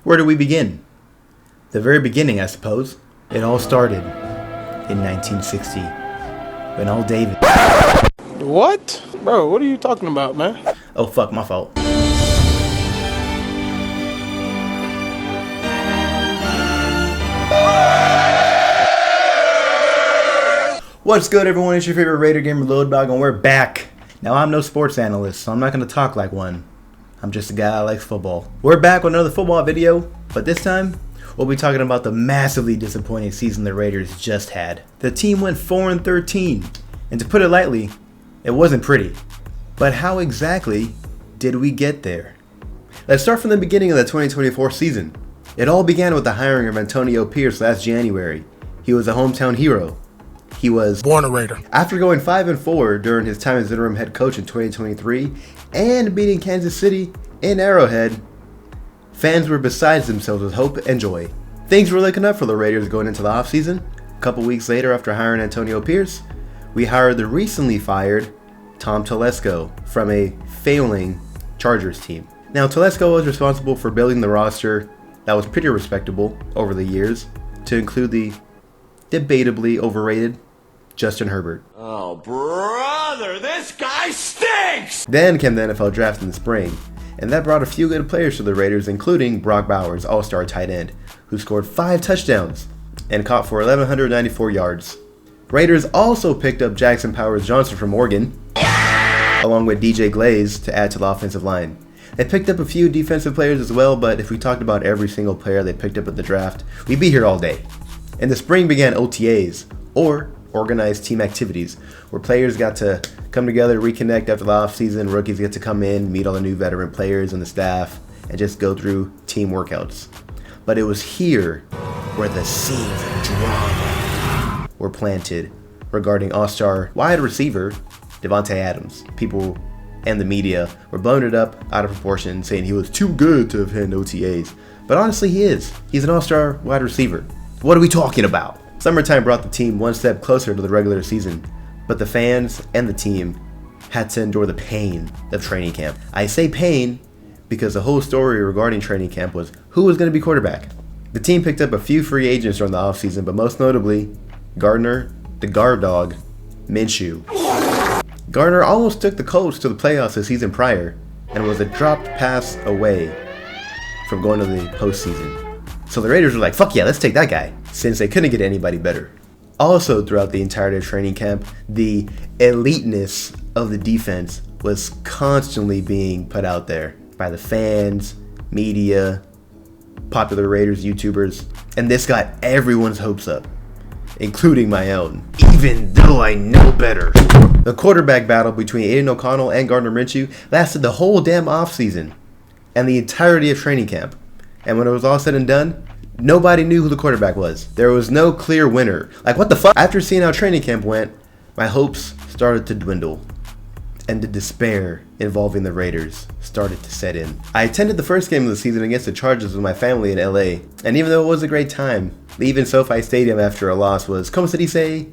Where do we begin? The very beginning, I suppose. It all started in 1960 when old David... What? Bro, what are you talking about, man? Oh fuck, my fault. What's good, everyone? It's your favorite Raider gamer, Lil Dog, and we're back. Now, I'm no sports analyst, so I'm not going to talk like one. I'm just a guy that likes football. We're back with another football video, but this time, we'll be talking about the massively disappointing season the Raiders just had. The team went 4-13, and to put it lightly, it wasn't pretty. But how exactly did we get there? Let's start from the beginning of the 2024 season. It all began with the hiring of Antonio Pierce last January. He was a hometown hero. He was born a Raider. After going 5-4 during his time as interim head coach in 2023 and beating Kansas City in Arrowhead, fans were beside themselves with hope and joy. Things were looking up for the Raiders going into the offseason. A couple weeks later, after hiring Antonio Pierce, we hired the recently fired Tom Telesco from a failing Chargers team. Now, Telesco was responsible for building the roster that was pretty respectable over the years, to include the debatably overrated Justin Herbert. Oh, brother, this guy stinks! Then came the NFL draft in the spring, and that brought a few good players to the Raiders, including Brock Bowers, all-star tight end, who scored 5 touchdowns and caught for 1,194 yards. Raiders also picked up Jackson Powers-Johnson from Oregon, along with DJ Glaze to add to the offensive line. They picked up a few defensive players as well, but if we talked about every single player they picked up at the draft, we'd be here all day. In the spring began OTAs, or organized team activities, where players got to come together, reconnect after the offseason, rookies get to come in, meet all the new veteran players and the staff, and just go through team workouts. But it was here where the seeds of drama were planted regarding all-star wide receiver Devontae Adams. People and the media were blowing it up out of proportion, saying he was too good to attend OTAs. But honestly, he is. He's an all-star wide receiver. What are we talking about? Summertime brought the team one step closer to the regular season, but the fans and the team had to endure the pain of training camp. I say pain because the whole story regarding training camp was who was going to be quarterback. The team picked up a few free agents during the offseason, but most notably, Gardner, the guard dog, Minshew. Gardner almost took the Colts to the playoffs the season prior and was a dropped pass away from going to the postseason. So the Raiders were like, fuck yeah, let's take that guy, since they couldn't get anybody better. Also, throughout the entirety of training camp, the eliteness of the defense was constantly being put out there by the fans, media, popular Raiders YouTubers, and this got everyone's hopes up, including my own, even though I know better. The quarterback battle between Aiden O'Connell and Gardner Minshew lasted the whole damn offseason and the entirety of training camp. And when it was all said and done, nobody knew who the quarterback was. There was no clear winner. Like, what the fuck? After seeing how training camp went, my hopes started to dwindle, and the despair involving the Raiders started to set in. I attended the first game of the season against the Chargers with my family in LA, and even though it was a great time, leaving SoFi Stadium after a loss was, como se dice,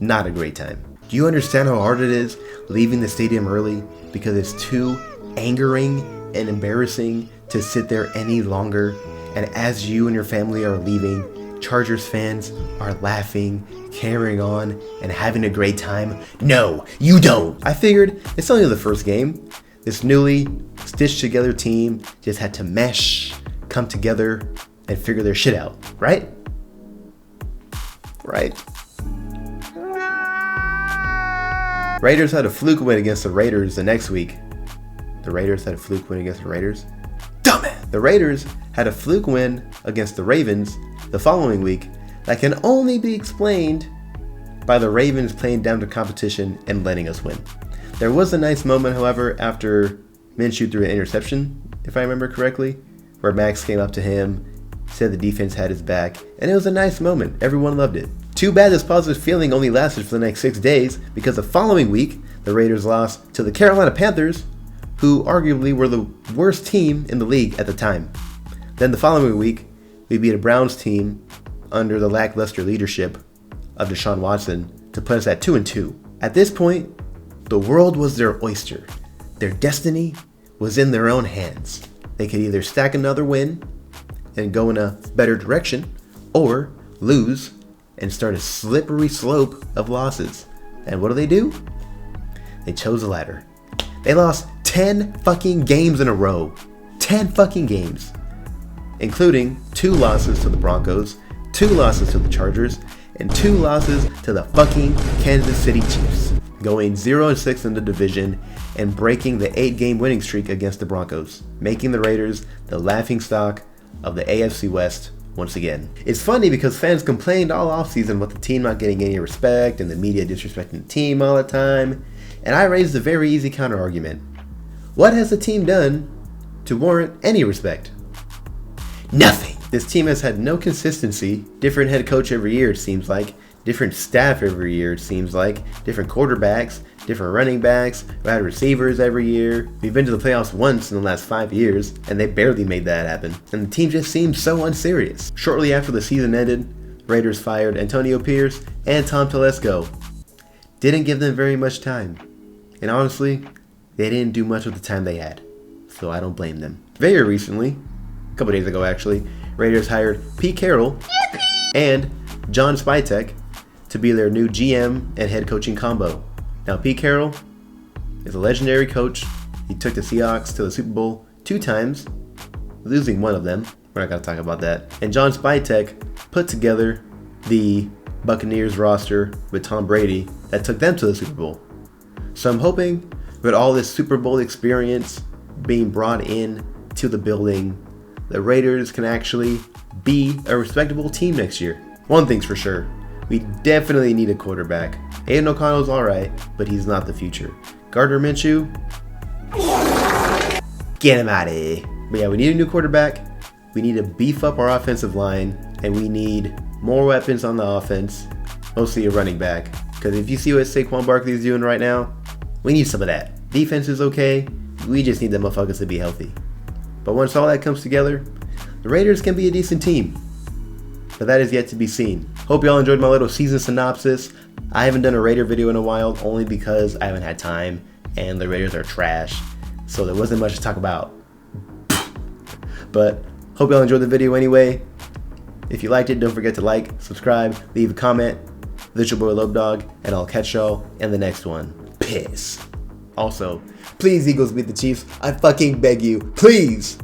not a great time. Do you understand how hard it is leaving the stadium early because it's too angering and embarrassing to sit there any longer? And as you and your family are leaving, Chargers fans are laughing, carrying on, and having a great time? No, you don't! I figured it's only the first game. This newly stitched together team just had to mesh, come together, and figure their shit out, right? Right? Raiders had a fluke win against the Raiders the next week. The Raiders had a fluke win against the Raiders? Dumbass! The Raiders had a fluke win against the Ravens the following week that can only be explained by the Ravens playing down to competition and letting us win. There was a nice moment, however, after Minshew threw an interception, if I remember correctly, where Max came up to him, said the defense had his back, and it was a nice moment. Everyone loved it. Too bad this positive feeling only lasted for the next 6 days, because the following week, the Raiders lost to the Carolina Panthers, who arguably were the worst team in the league at the time. Then the following week, we beat a Browns team under the lackluster leadership of Deshaun Watson to put us at 2-2. At this point, the world was their oyster. Their destiny was in their own hands. They could either stack another win and go in a better direction, or lose and start a slippery slope of losses. And what do? They chose the latter. They lost 10 fucking games in a row. 10 fucking games. Including 2 losses to the Broncos, 2 losses to the Chargers, and 2 losses to the fucking Kansas City Chiefs. Going 0-6 in the division and breaking the 8-game winning streak against the Broncos, making the Raiders the laughingstock of the AFC West once again. It's funny because fans complained all offseason about the team not getting any respect and the media disrespecting the team all the time, and I raised a very easy counter argument. What has the team done to warrant any respect? Nothing. This team has had no consistency, different head coach every year it seems like, different staff every year it seems like, different quarterbacks, different running backs, wide receivers every year. We've been to the playoffs once in the last 5 years, and they barely made that happen. And the team just seems so unserious. Shortly after the season ended, Raiders fired Antonio Pierce and Tom Telesco. Didn't give them very much time. And honestly, they didn't do much with the time they had. So I don't blame them. Very recently, a couple days ago actually, Raiders hired Pete Carroll and John Spytek to be their new GM and head coaching combo. Now, Pete Carroll is a legendary coach. He took the Seahawks to the Super Bowl 2 times, losing one of them. We're not going to talk about that. And John Spytek put together the Buccaneers roster with Tom Brady that took them to the Super Bowl. So I'm hoping with all this Super Bowl experience being brought in to the building, the Raiders can actually be a respectable team next year. One thing's for sure, we definitely need a quarterback. Aiden O'Connell's alright, but he's not the future. Gardner Minshew, get him out of here. But yeah, we need a new quarterback, we need to beef up our offensive line, and we need more weapons on the offense, mostly a running back. Because if you see what Saquon Barkley's doing right now, we need some of that. Defense is okay, we just need the motherfuckers to be healthy. But once all that comes together, the Raiders can be a decent team. But that is yet to be seen. Hope y'all enjoyed my little season synopsis. I haven't done a Raider video in a while, only because I haven't had time, and the Raiders are trash, so there wasn't much to talk about. But hope y'all enjoyed the video anyway. If you liked it, don't forget to like, subscribe, leave a comment. This your boy Lobe Dog, and I'll catch y'all in the next one. Peace. Also, please Eagles beat the Chiefs. I fucking beg you. Please.